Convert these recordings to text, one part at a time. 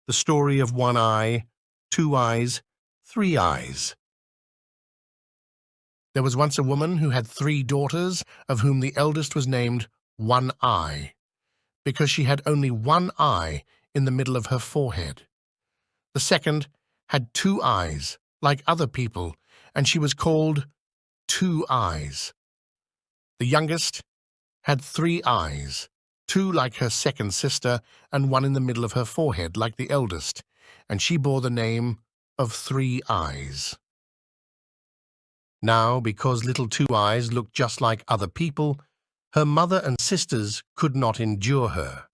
The story of one eye, two eyes, three eyes. There was once a woman who had 3 daughters, of whom the eldest was named One Eye, because she had only one eye in the middle of her forehead. The second had 2 eyes, like other people, and she was called Two Eyes. The youngest had 3 eyes, 2 like her second sister, and 1 in the middle of her forehead, like the eldest, and she bore the name of 3 Eyes. Now, because little Two Eyes looked just like other people, her mother and sisters could not endure her.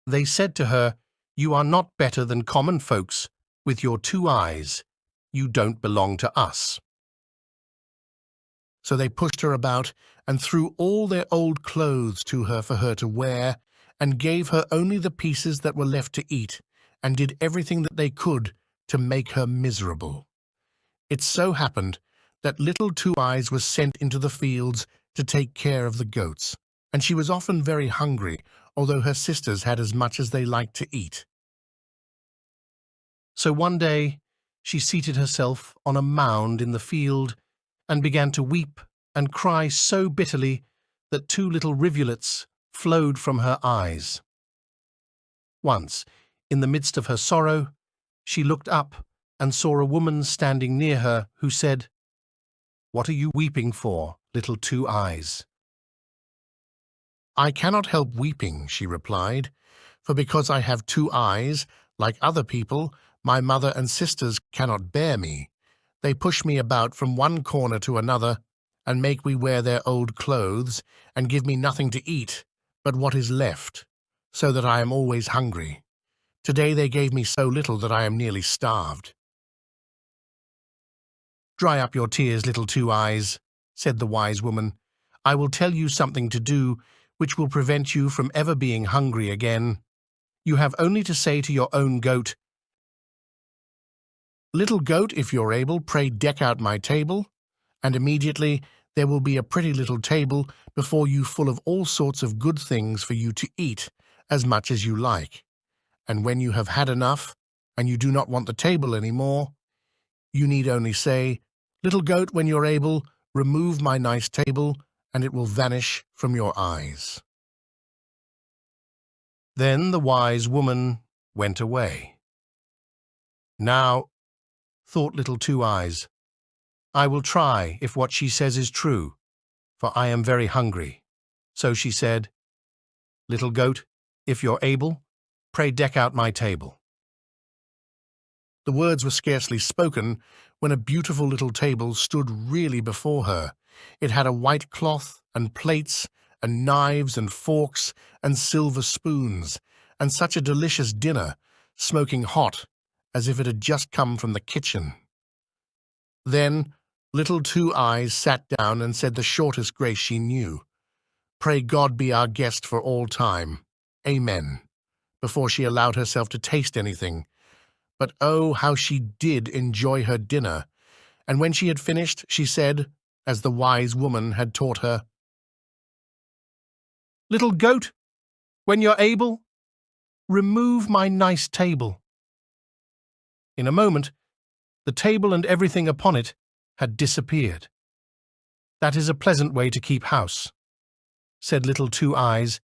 They said to her, "You are not better than common folks with your 2 eyes. You don't belong to us." So they pushed her about and threw all their old clothes to her for her to wear, and gave her only the pieces that were left to eat, and did everything that they could to make her miserable. It so happened that little Two Eyes was sent into the fields to take care of the goats, and she was often very hungry, although her sisters had as much as they liked to eat. So one day she seated herself on a mound in the field and began to weep and cry so bitterly that 2 little rivulets flowed from her eyes. Once, in the midst of her sorrow, she looked up and saw a woman standing near her who said, "What are you weeping for, little Two Eyes?" "I cannot help weeping," she replied, "for because I have 2 eyes, like other people, my mother and sisters cannot bear me. They push me about from one corner to another, and make me wear their old clothes, and give me nothing to eat but what is left, so that I am always hungry. Today they gave me so little that I am nearly starved." "Dry up your tears, little Two Eyes," said the wise woman. "I will tell you something to do which will prevent you from ever being hungry again. You have only to say to your own goat, 'Little goat, if you're able, pray deck out my table,' and immediately there will be a pretty little table before you full of all sorts of good things for you to eat as much as you like. And when you have had enough, and you do not want the table any more, you need only say, 'Little goat, when you're able, remove my nice table,' and it will vanish from your eyes." Then the wise woman went away. "Now," thought little Two Eyes, "I will try if what she says is true, for I am very hungry." So she said, "Little goat, if you're able, pray deck out my table." The words were scarcely spoken when a beautiful little table stood really before her. It had a white cloth and plates and knives and forks and silver spoons, and such a delicious dinner, smoking hot, as if it had just come from the kitchen. Then little Two Eyes sat down and said the shortest grace she knew, "Pray God be our guest for all time. Amen," before she allowed herself to taste anything. But oh, how she did enjoy her dinner, and when she had finished, she said, as the wise woman had taught her, "Little goat, when you're able, remove my nice table." In a moment, the table and everything upon it had disappeared. "That is a pleasant way to keep house," said little Two Eyes,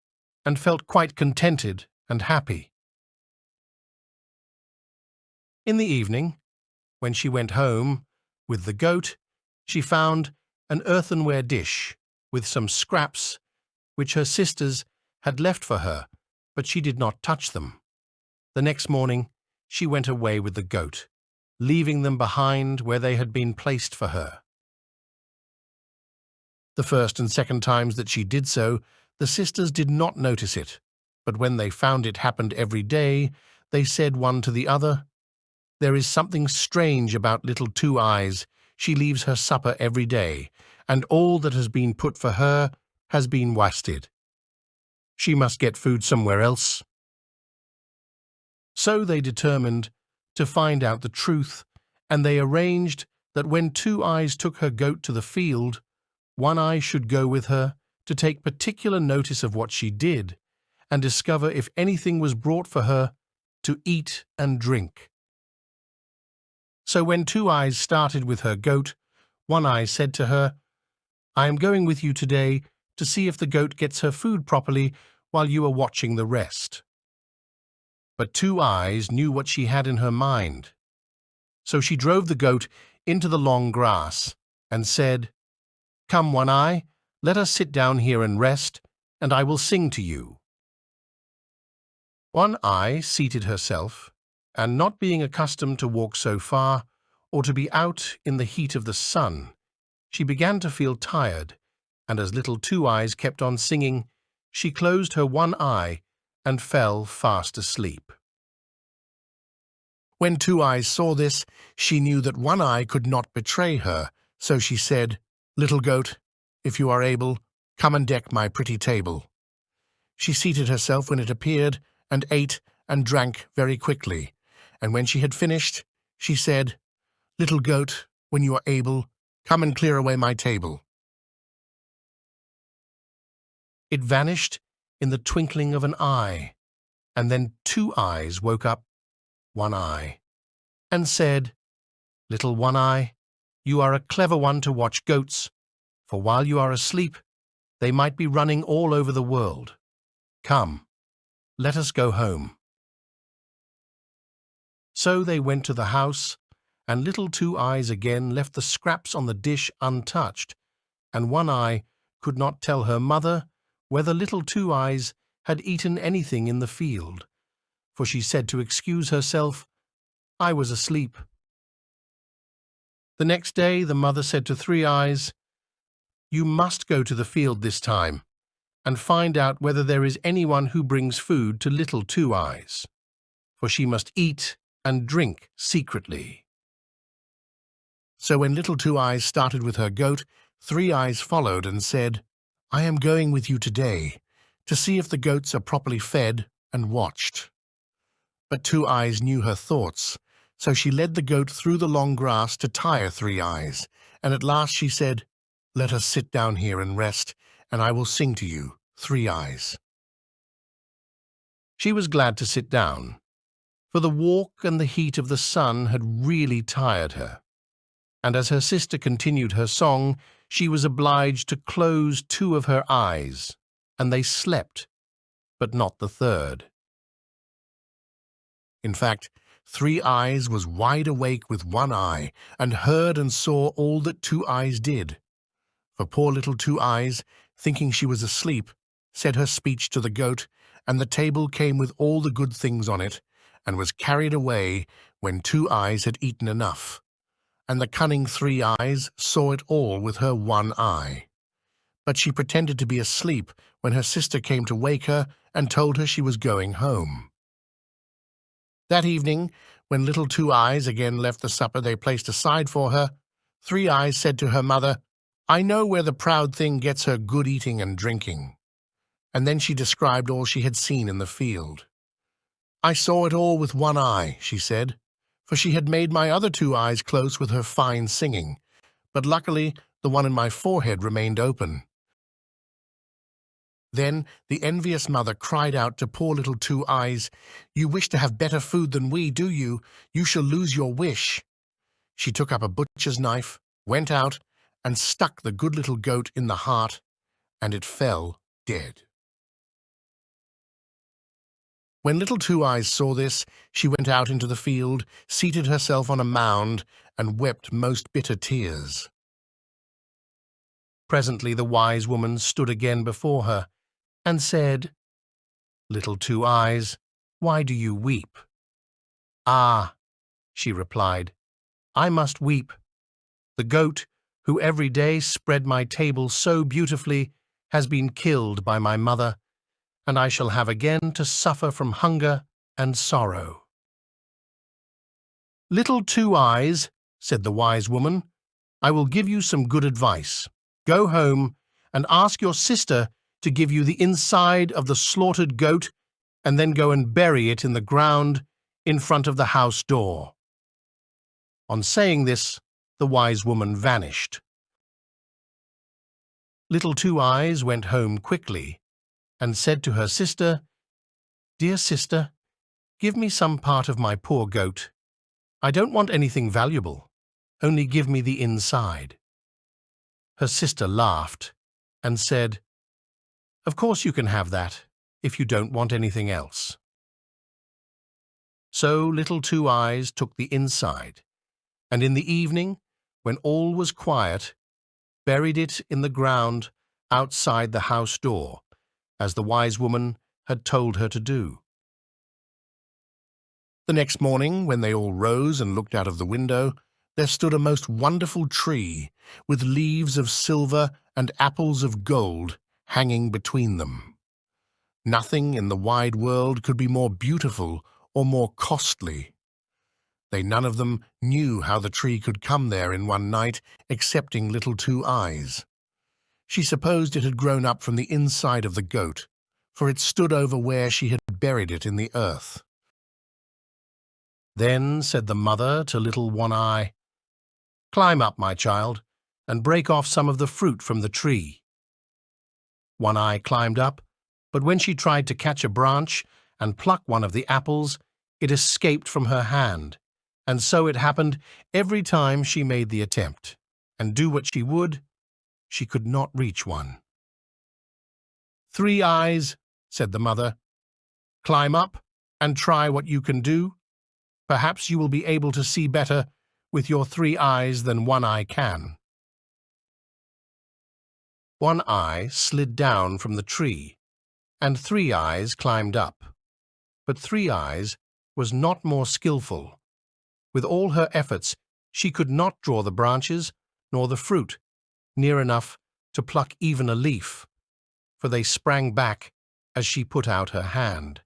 and felt quite contented and happy. In the evening, when she went home with the goat, she found an earthenware dish with some scraps which her sisters had left for her, but she did not touch them. The next morning she went away with the goat, leaving them behind where they had been placed for her. The first and second times that she did so, the sisters did not notice it, but when they found it happened every day, they said one to the other, "There is something strange about little Two Eyes. She leaves her supper every day, and all that has been put for her has been wasted. She must get food somewhere else." So they determined to find out the truth, and they arranged that when Two Eyes took her goat to the field, One Eye should go with her to take particular notice of what she did, and discover if anything was brought for her to eat and drink. So when Two Eyes started with her goat, One Eye said to her, "I am going with you today to see if the goat gets her food properly while you are watching the rest." But Two Eyes knew what she had in her mind. So she drove the goat into the long grass and said, "Come, One Eye, let us sit down here and rest, and I will sing to you." One Eye seated herself, and not being accustomed to walk so far, or to be out in the heat of the sun, she began to feel tired, and as little Two Eyes kept on singing, she closed her one eye and fell fast asleep. When Two Eyes saw this, she knew that One Eye could not betray her, so she said, "Little goat, if you are able, come and deck my pretty table." She seated herself when it appeared, and ate and drank very quickly, and when she had finished, she said, "Little goat, when you are able, come and clear away my table." It vanished in the twinkling of an eye, and then Two Eyes woke up One Eye, and said, "Little One Eye, you are a clever one to watch goats, for while you are asleep, they might be running all over the world. Come, let us go home." So they went to the house, and little Two Eyes again left the scraps on the dish untouched, and One Eye could not tell her mother whether little Two Eyes had eaten anything in the field, for she said to excuse herself, "I was asleep." The next day the mother said to Three Eyes, "You must go to the field this time, and find out whether there is anyone who brings food to little Two Eyes, for she must eat and drink secretly." So when little Two Eyes started with her goat, Three Eyes followed and said, "I am going with you today to see if the goats are properly fed and watched." But Two Eyes knew her thoughts, so she led the goat through the long grass to tire Three Eyes, and at last she said, "Let us sit down here and rest, and I will sing to you, Three Eyes." She was glad to sit down, for the walk and the heat of the sun had really tired her, and as her sister continued her song, she was obliged to close two of her eyes, and they slept, but not the third. In fact, Three Eyes was wide awake with one eye, and heard and saw all that Two Eyes did. For poor little Two Eyes, thinking she was asleep, said her speech to the goat, and the table came with all the good things on it, and was carried away when Two Eyes had eaten enough. And the cunning Three Eyes saw it all with her one eye. But she pretended to be asleep when her sister came to wake her and told her she was going home. That evening, when little Two Eyes again left the supper they placed aside for her, Three Eyes said to her mother, "I know where the proud thing gets her good eating and drinking." And then she described all she had seen in the field. "I saw it all with one eye," she said, for she had made my other two eyes close with her fine singing, but luckily the one in my forehead remained open. Then the envious mother cried out to poor little Two Eyes, "You wish to have better food than we, do you? You shall lose your wish." She took up a butcher's knife, went out, and stuck the good little goat in the heart, and it fell dead. When little Two Eyes saw this, she went out into the field, seated herself on a mound, and wept most bitter tears. Presently the wise woman stood again before her, and said, "Little Two Eyes, why do you weep?" "Ah," she replied, "I must weep. The goat, who every day spread my table so beautifully, has been killed by my mother, and I shall have again to suffer from hunger and sorrow." "Little Two Eyes," said the wise woman, "I will give you some good advice. Go home and ask your sister to give you the inside of the slaughtered goat, and then go and bury it in the ground in front of the house door." On saying this, the wise woman vanished. Little Two Eyes went home quickly, and said to her sister, "Dear sister, Give me some part of my poor goat. I don't want anything valuable. Only give me the inside." Her sister laughed and said, "Of course you can have that, if you don't want anything else." So Little Two Eyes took the inside, and in the evening, when all was quiet, buried it in the ground outside the house door, as the wise woman had told her to do. The next morning, when they all rose and looked out of the window, there stood a most wonderful tree, with leaves of silver and apples of gold hanging between them. Nothing in the wide world could be more beautiful or more costly. They none of them knew how the tree could come there in one night, excepting Little Two Eyes. She supposed it had grown up from the inside of the goat, for it stood over where she had buried it in the earth. Then said the mother to Little One Eye, "Climb up, my child, and break off some of the fruit from the tree." One Eye climbed up, but when she tried to catch a branch and pluck one of the apples, it escaped from her hand, and so it happened every time she made the attempt, and do what she would, she could not reach one. "Three Eyes," said the mother, "climb up and try what you can do. Perhaps you will be able to see better with your 3 eyes than One Eye can." One Eye slid down from the tree, and 3 Eyes climbed up. But 3 Eyes was not more skillful. With all her efforts, she could not draw the branches nor the fruit near enough to pluck even a leaf, for they sprang back as she put out her hand.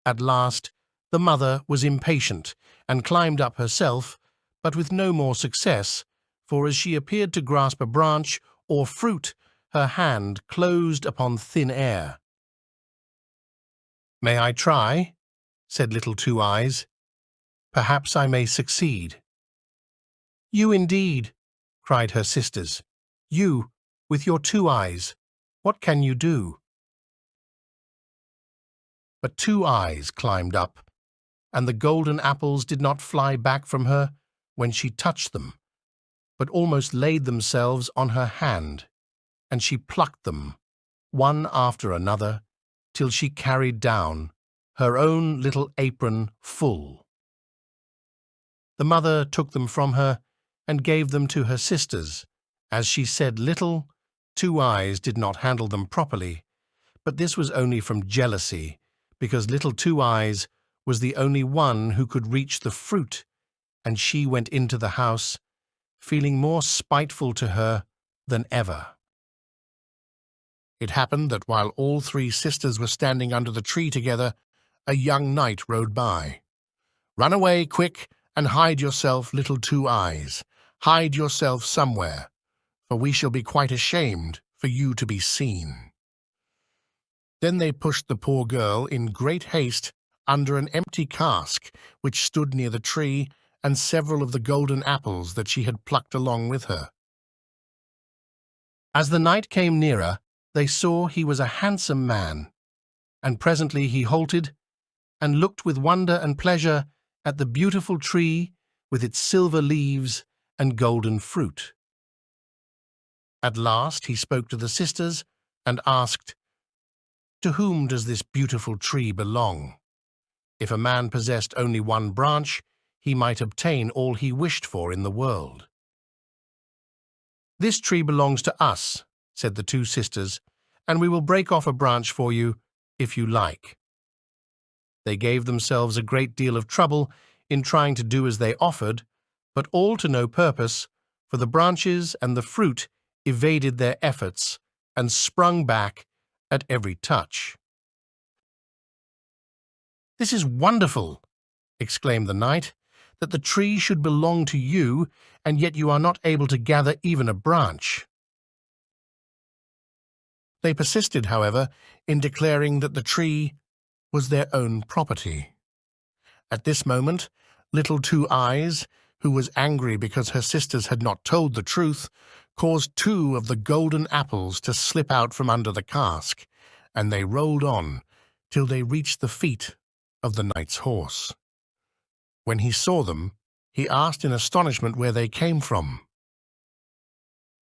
At last, the mother was impatient and climbed up herself, but with no more success, for as she appeared to grasp a branch or fruit, her hand closed upon thin air. "May I try?" said Little Two Eyes. "Perhaps I may succeed." "You indeed," cried her sisters. "You, with your 2 eyes, what can you do?" But 2 Eyes climbed up, and the golden apples did not fly back from her when she touched them, but almost laid themselves on her hand, and she plucked them, one after another, till she carried down her own little apron full. The mother took them from her and gave them to her sisters, as she said Little Two Eyes did not handle them properly, but this was only from jealousy, because Little Two Eyes was the only one who could reach the fruit, and she went into the house, feeling more spiteful to her than ever. It happened that while all 3 sisters were standing under the tree together, a young knight rode by. "Run away, quick, and hide yourself, Little Two Eyes. Hide yourself somewhere, for we shall be quite ashamed for you to be seen." Then they pushed the poor girl in great haste under an empty cask which stood near the tree, and several of the golden apples that she had plucked along with her. As the knight came nearer, they saw he was a handsome man, and presently he halted and looked with wonder and pleasure at the beautiful tree with its silver leaves and golden fruit. At last he spoke to the sisters and asked, "To whom does this beautiful tree belong? If a man possessed only one branch, he might obtain all he wished for in the world." "This tree belongs to us," said the 2 sisters, "and we will break off a branch for you, if you like." They gave themselves a great deal of trouble in trying to do as they offered, but all to no purpose, for the branches and the fruit evaded their efforts and sprung back at every touch. "This is wonderful," exclaimed the knight, "that the tree should belong to you, and yet you are not able to gather even a branch." They persisted, however, in declaring that the tree was their own property. At this moment, Little Two Eyes, who was angry because her sisters had not told the truth, caused 2 of the golden apples to slip out from under the cask, and they rolled on till they reached the feet of the knight's horse. When he saw them, he asked in astonishment where they came from.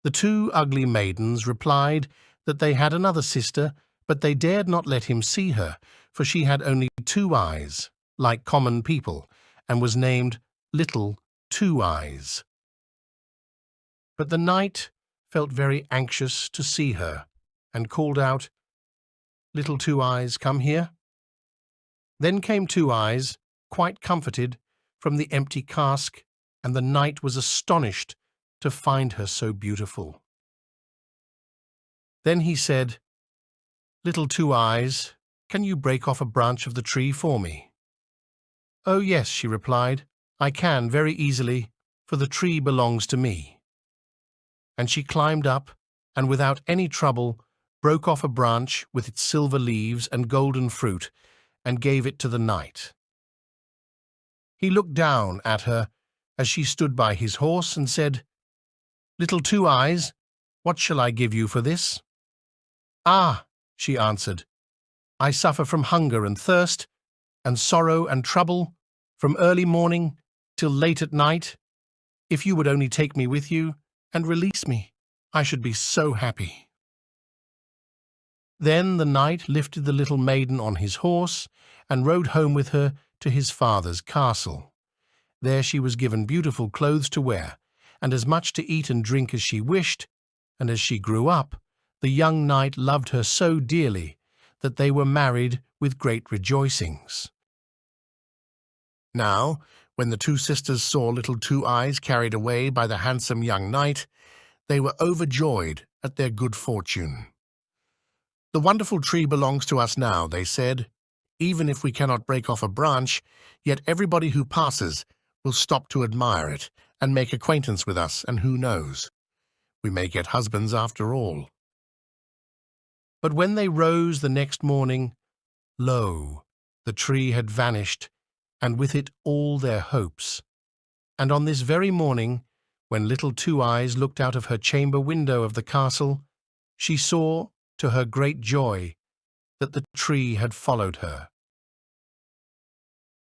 The two ugly maidens replied that they had another sister, but they dared not let him see her, for she had only 2 eyes, like common people, and was named Little Two Eyes. But the knight felt very anxious to see her, and called out, "Little Two Eyes, come here." Then came Two Eyes, quite comforted, from the empty cask, and the knight was astonished to find her so beautiful. Then he said, "Little Two Eyes, can you break off a branch of the tree for me?" "Oh, yes," she replied, "I can very easily, for the tree belongs to me." And she climbed up, and without any trouble broke off a branch with its silver leaves and golden fruit, and gave it to the knight. He looked down at her as she stood by his horse and said, "Little Two Eyes, what shall I give you for this?" "Ah," she answered, "I suffer from hunger and thirst, and sorrow and trouble, from early morning till late at night. If you would only take me with you and release me, I should be so happy." Then the knight lifted the little maiden on his horse and rode home with her to his father's castle. There she was given beautiful clothes to wear, and as much to eat and drink as she wished, and as she grew up, the young knight loved her so dearly that they were married with great rejoicings. Now, when the two sisters saw Little Two Eyes carried away by the handsome young knight, they were overjoyed at their good fortune. "The wonderful tree belongs to us now," they said. "Even if we cannot break off a branch, yet everybody who passes will stop to admire it and make acquaintance with us, and who knows, we may get husbands after all." But when they rose the next morning, lo, the tree had vanished, and with it all their hopes. And on this very morning, when Little Two Eyes looked out of her chamber window of the castle, she saw, to her great joy, that the tree had followed her.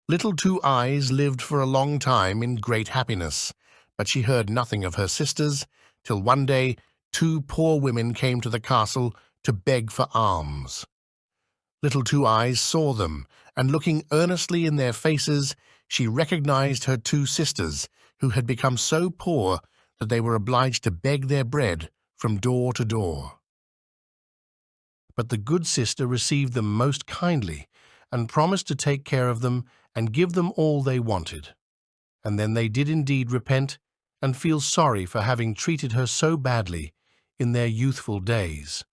Little Two Eyes lived for a long time in great happiness, but she heard nothing of her sisters, till one day 2 poor women came to the castle to beg for alms. Little Two Eyes saw them, and looking earnestly in their faces, she recognized her 2 sisters, who had become so poor that they were obliged to beg their bread from door to door. But the good sister received them most kindly, and promised to take care of them and give them all they wanted. And then they did indeed repent and feel sorry for having treated her so badly in their youthful days.